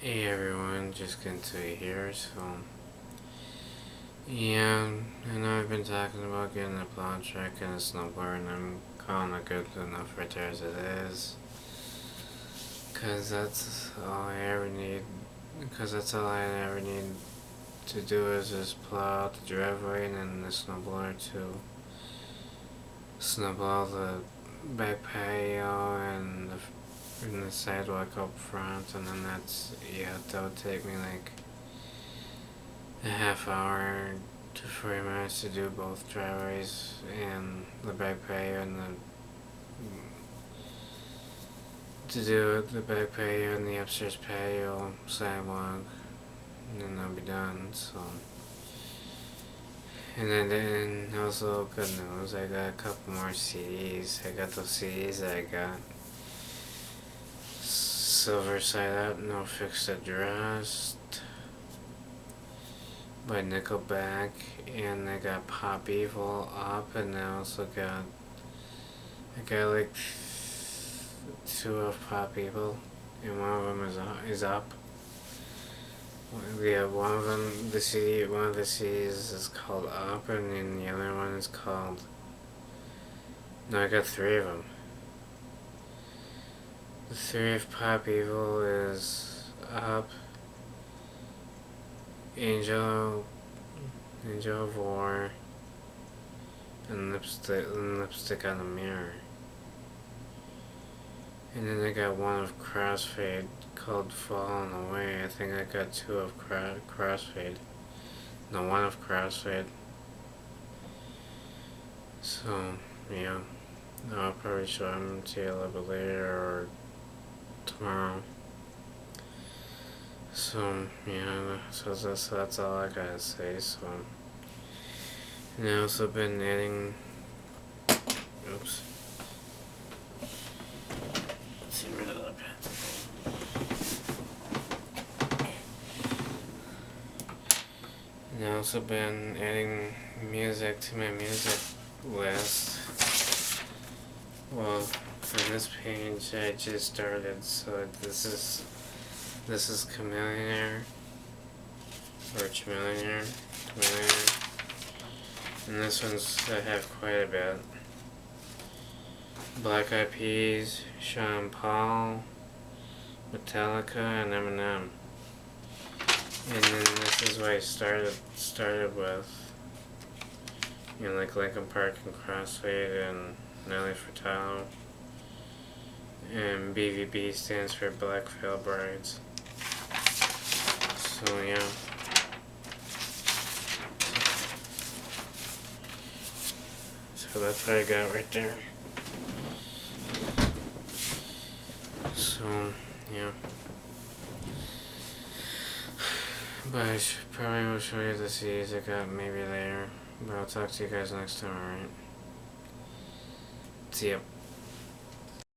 Hey everyone, just getting to it here, so yeah, I know I've been talking about getting a plow truck and a snowboard, and I'm calling it good enough right there as it is, cause that's all I ever need, to do is just plow out the driveway and then the snowblower to snowball the back patio and the sidewalk up front, and then that would take me like a half hour to 40 minutes to do both driveways and the back patio and the back patio and the upstairs patio sidewalk, and then I'll be done. So, and then also good news, I got a couple more CDs. I got those CDs that I got. Silver Side Up, No Fixed Address by Nickelback, and I got Pop Evil up, and I got like two of Pop Evil, and one of them is up. Yeah, one of the CDs is called Up, and then the other one is called. No, I got three of them. The three of Pop Evil is Up, Angel of War, and Lipstick on the Mirror. And then I got one of Crossfade called Falling Away. I think I got two of Crossfade. No, one of Crossfade. So, yeah. I'll probably show them to you a little bit later or tomorrow. So, yeah, so that's all I gotta say. So, and I also been adding. Oops. Let's get rid of that pen. And I also been adding music to my music list. Well, on this page I just started, so this is Chameleonaire, or Chameleonaire, and this one's, I have quite a bit. Black Eyed Peas, Sean Paul, Metallica, and Eminem. And then this is what I started with, like Linkin Park and Crossfade and Nelly Furtado. And BVB stands for Black Veil Brides. So yeah. So that's what I got right there. So yeah. But I probably will show you the CDs I got maybe later. But I'll talk to you guys next time, alright? See ya.